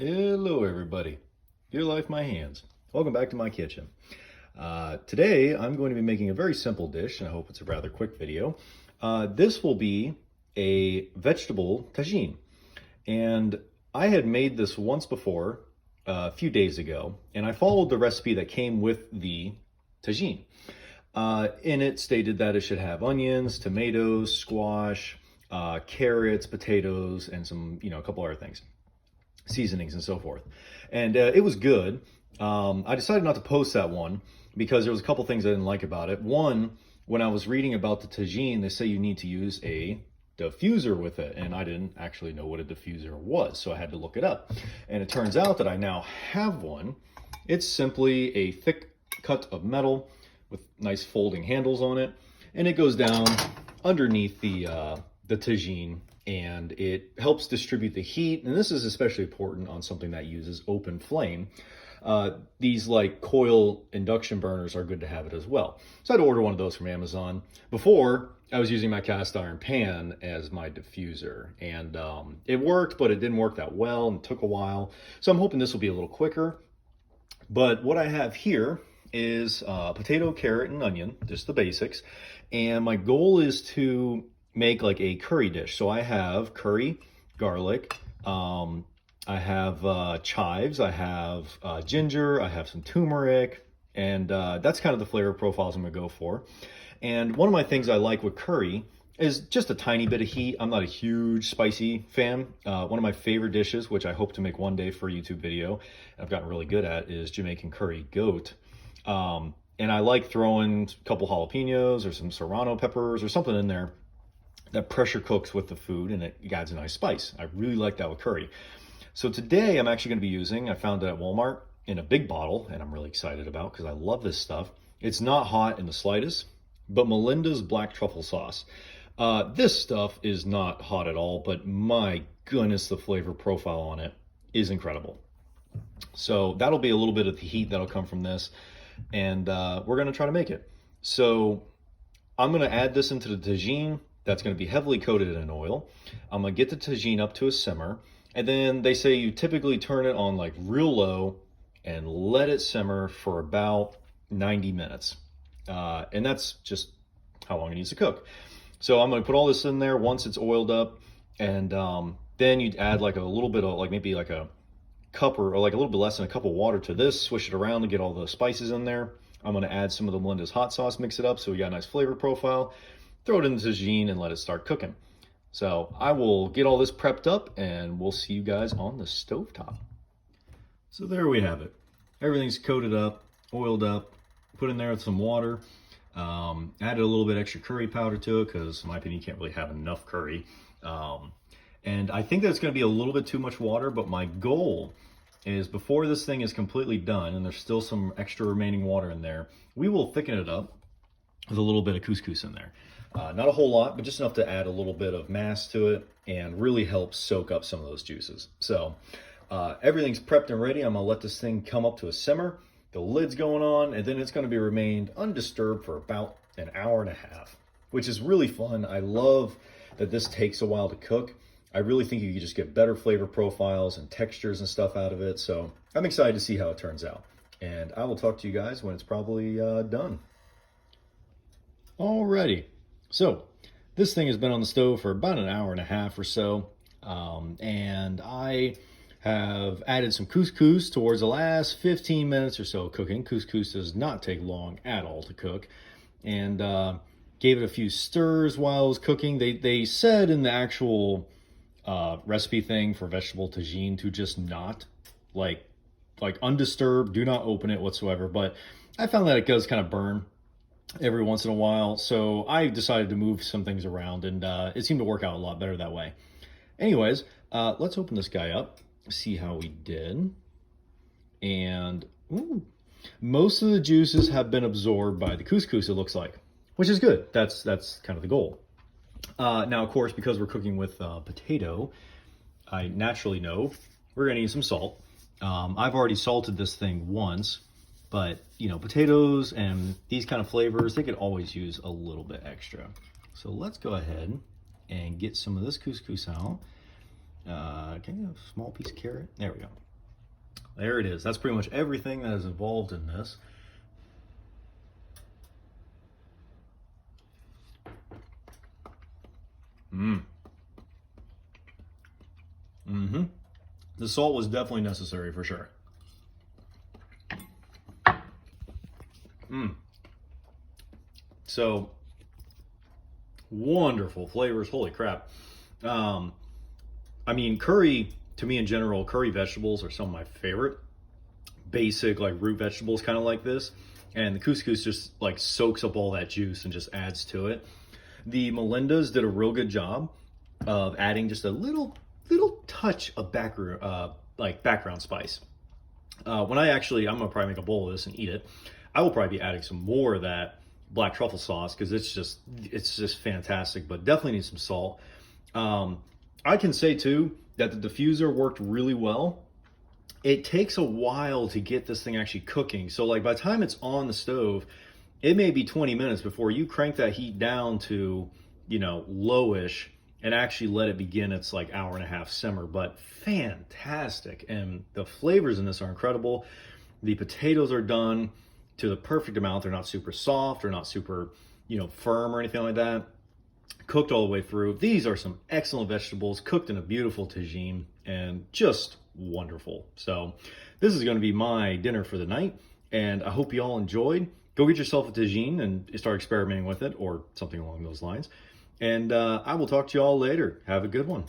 Hello everybody, your life, my hands. Welcome back to my kitchen. Today I'm going to be making a very simple dish, and I hope it's a rather quick video. This will be a vegetable tagine, and I had made this once before a few days ago, and I followed the recipe that came with the tagine. In it stated that it should have onions, tomatoes, squash, carrots, potatoes, and some, a couple other things, seasonings and so forth. And it was good. I decided not to post that one because there was a couple things I didn't like about it. One, when I was reading about the tagine, they say you need to use a diffuser with it, and I didn't actually know what a diffuser was, so I had to look it up. And it turns out that I now have one. It's simply a thick cut of metal with nice folding handles on it, and it goes down underneath the tagine, and it helps distribute the heat. And this is especially important on something that uses open flame. These like coil induction burners are good to have it as well. So I had to order one of those from Amazon. Before, I was using my cast iron pan as my diffuser, and it worked, but it didn't work that well and it took a while. So I'm hoping this will be a little quicker. But what I have here is potato, carrot, and onion, just the basics. And my goal is to make like a curry dish. So I have curry, garlic, I have chives, I have ginger, I have some turmeric, and that's kind of the flavor profiles I'm gonna go for. And one of my things I like with curry is just a tiny bit of heat. I'm not a huge spicy fan. One of my favorite dishes, which I hope to make one day for a YouTube video, I've gotten really good at, is Jamaican curry goat. And I like throwing a couple jalapenos or some serrano peppers or something in there that pressure cooks with the food, and it adds a nice spice. I really like that with curry. So today I'm actually gonna be using, I found it at Walmart in a big bottle, and I'm really excited about because I love this stuff. It's not hot in the slightest, but Melinda's black truffle sauce. This stuff is not hot at all, but my goodness, the flavor profile on it is incredible. So that'll be a little bit of the heat that'll come from this, and we're gonna try to make it. So I'm gonna add this into the tagine. That's going to be heavily coated in oil. I'm going to get the tagine up to a simmer, and then they say you typically turn it on like real low and let it simmer for about 90 minutes. And that's just how long it needs to cook. So I'm going to put all this in there once it's oiled up, and then you'd add like a little bit of, like maybe like a cup or like a little bit less than a cup of water to this, swish it around to get all the spices in there. I'm going to add some of the Melinda's hot sauce, mix it up so we got a nice flavor profile. Throw it in the tagine and let it start cooking. So I will get all this prepped up, and we'll see you guys on the stovetop. So there we have it. Everything's coated up, oiled up, put in there with some water. Added a little bit extra curry powder to it because, in my opinion, you can't really have enough curry. And I think that it's going to be a little bit too much water, but my goal is before this thing is completely done and there's still some extra remaining water in there, we will thicken it up with a little bit of couscous in there. Not a whole lot, but just enough to add a little bit of mass to it and really help soak up some of those juices. So everything's prepped and ready. I'm gonna let this thing come up to a simmer. The lid's going on, and then it's gonna be remained undisturbed for about an hour and a half, which is really fun. I love that this takes a while to cook. I really think you can just get better flavor profiles and textures and stuff out of it. So I'm excited to see how it turns out. And I will talk to you guys when it's probably done. Alrighty. So this thing has been on the stove for about an hour and a half or so, and I have added some couscous towards the last 15 minutes or so of cooking. Couscous does not take long at all to cook, and gave it a few stirs while it was cooking. They said in the actual recipe thing for vegetable tagine to just not like undisturbed, do not open it whatsoever, but I found that it does kind of burn every once in a while, so I decided to move some things around, and it seemed to work out a lot better that way. Anyways, let's open this guy up, see how we did. And ooh, most of the juices have been absorbed by the couscous, it looks like, which is good. That's kind of the goal. Now, of course, because we're cooking with potato, I naturally know we're gonna need some salt. I've already salted this thing once, but potatoes and these kind of flavors, they could always use a little bit extra. So let's go ahead and get some of this couscous out. Can you have a small piece of carrot? There we go. There it is. That's pretty much everything that is involved in this. The salt was definitely necessary for sure. So wonderful flavors. Holy crap. I mean, curry, to me in general, curry vegetables are some of my favorite. Basic, like root vegetables, kind of like this. And the couscous just like soaks up all that juice and just adds to it. The Melindas did a real good job of adding just a little touch of background spice. I'm gonna probably make a bowl of this and eat it. I will probably be adding some more of that black truffle sauce because it's just fantastic. But definitely need some salt. I can say too that the diffuser worked really well. It takes a while to get this thing actually cooking. So like by the time it's on the stove, it may be 20 minutes before you crank that heat down to, lowish and actually let it begin its like hour and a half simmer. But fantastic. And the flavors in this are incredible. The potatoes are done to the perfect amount. They're not super soft or not super, firm or anything like that. Cooked all the way through. These are some excellent vegetables cooked in a beautiful tagine and just wonderful. So this is going to be my dinner for the night, and I hope you all enjoyed. Go get yourself a tagine and start experimenting with it or something along those lines. And I will talk to you all later. Have a good one.